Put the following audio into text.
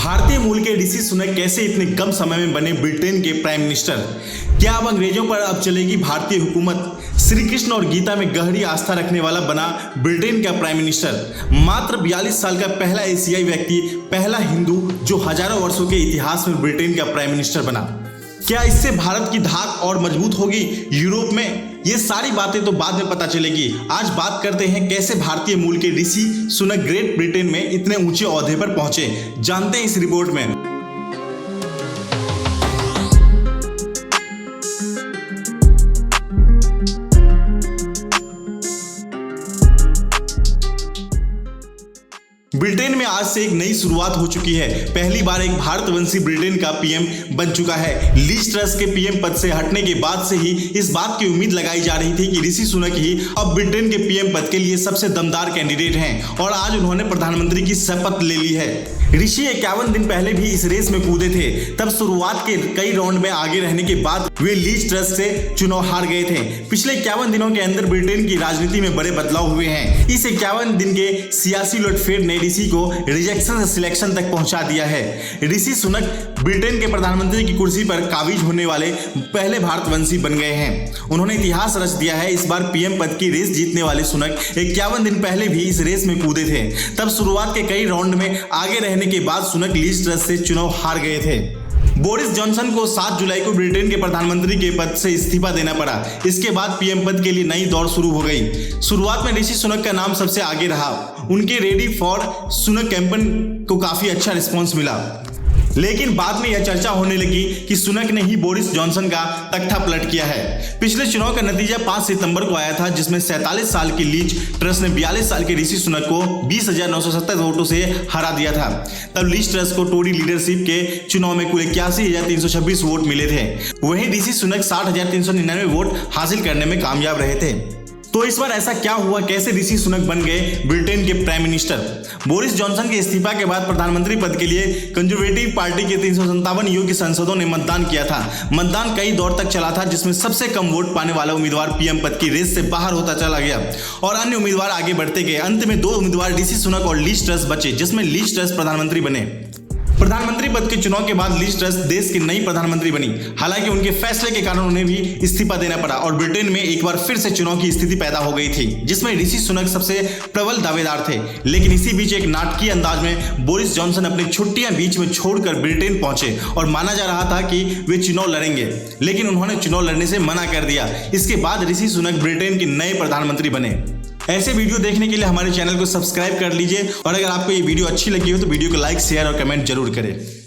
भारतीय मूल के ऋषि सुनक कैसे इतने कम समय में बने ब्रिटेन के प्राइम मिनिस्टर? क्या अब अंग्रेजों पर अब चलेगी भारतीय हुकूमत? श्री कृष्ण और गीता में गहरी आस्था रखने वाला बना ब्रिटेन का प्राइम मिनिस्टर। मात्र 42 साल का पहला एशियाई व्यक्ति, पहला हिंदू जो हजारों वर्षों के इतिहास में ब्रिटेन का प्राइम मिनिस्टर बना। क्या इससे भारत की धाक और मजबूत होगी यूरोप में? ये सारी बातें तो बाद में पता चलेगी। आज बात करते हैं कैसे भारतीय मूल के ऋषि सुनक ग्रेट ब्रिटेन में इतने ऊंचे ओहदे पर पहुंचे। जानते हैं इस रिपोर्ट में। ब्रिटेन में आज से एक नई शुरुआत हो चुकी है। पहली बार एक भारतवंशी ब्रिटेन का पीएम बन चुका है। लीज ट्रस के पीएम पद से हटने के बाद से ही इस बात की उम्मीद लगाई जा रही थी कि ऋषि सुनक ही अब ब्रिटेन के पीएम पद के लिए सबसे दमदार कैंडिडेट हैं और आज उन्होंने प्रधानमंत्री की शपथ ले ली है। ऋषि 51 दिन पहले भी इस रेस में कूदे थे। तब शुरुआत के कई राउंड में आगे रहने के बाद वे लीज ट्रस से चुनाव हार गए थे। पिछले 51 दिनों के अंदर ब्रिटेन की राजनीति में बड़े बदलाव हुए हैं। इस 51 दिन के सियासी उलटफेर ने ऋषि को रिजेक्शन से सिलेक्शन तक पहुंचा दिया है। ऋषि सुनक ब्रिटेन के प्रधानमंत्री की कुर्सी पर काबिज होने वाले पहले भारतवंशी बन गए हैं। उन्होंने इतिहास रच दिया है। इस बार पीएम पद की रेस जीतने वाले सुनक 51 दिन पहले भी इस रेस में कूदे थे। तब शुरुआत के कई राउंड में आगे रहने के बाद सुनक लीज ट्रस से चुनाव हार गए थे। बोरिस जॉनसन को 7 जुलाई को ब्रिटेन के प्रधानमंत्री के पद से इस्तीफा देना पड़ा। इसके बाद पीएम पद के लिए नई दौड़ शुरू हो गई। शुरुआत में ऋषि सुनक का नाम सबसे आगे रहा। उनके रेडी फॉर सुनक कैंपेन को काफी अच्छा रिस्पॉन्स मिला, लेकिन बाद में यह चर्चा होने लगी कि सुनक ने ही बोरिस जॉनसन का तख्ता पलट किया है। पिछले चुनाव का नतीजा 5 सितंबर को आया था, जिसमें 47 साल की लीज ट्रस ने 42 साल के ऋषि सुनक को 20,970 वोटों से हरा दिया था। तब लीज ट्रस को टोरी लीडरशिप के चुनाव में कुल 81,326 वोट मिले थे। वहीं ऋषि सुनक 60,399 वोट हासिल करने में कामयाब रहे थे। तो इस बार ऐसा क्या हुआ? कैसे ऋषि सुनक बन गए ब्रिटेन के प्राइम मिनिस्टर? बोरिस जॉनसन के इस्तीफा के बाद प्रधानमंत्री पद के लिए कंजर्वेटिव पार्टी के 357 योग्य सांसदों ने मतदान किया था। मतदान कई दौर तक चला था, जिसमें सबसे कम वोट पाने वाला उम्मीदवार पीएम पद की रेस से बाहर होता चला गया और अन्य उम्मीदवार आगे बढ़ते गए। अंत में 2 उम्मीदवार ऋषि सुनक और लीज ट्रस बचे, जिसमें लीज ट्रस प्रधानमंत्री बने। प्रधानमंत्री पद के चुनाव के बाद लीज ट्रस देश की नई प्रधानमंत्री बनी। हालांकि उनके फैसले के कारण उन्हें भी इस्तीफा देना पड़ा और ब्रिटेन में एक बार फिर से चुनाव की स्थिति पैदा हो गई थी, जिसमें ऋषि सुनक सबसे प्रबल दावेदार थे। लेकिन इसी बीच एक नाटकीय अंदाज में बोरिस जॉनसन अपनी छुट्टियां बीच में छोड़कर ब्रिटेन पहुंचे और माना जा रहा था कि वे चुनाव लड़ेंगे, लेकिन उन्होंने चुनाव लड़ने से मना कर दिया। इसके बाद ऋषि सुनक ब्रिटेन के नए प्रधानमंत्री बने। ऐसे वीडियो देखने के लिए हमारे चैनल को सब्सक्राइब कर लीजिए और अगर आपको ये वीडियो अच्छी लगी हो तो वीडियो को लाइक, शेयर और कमेंट जरूर करें।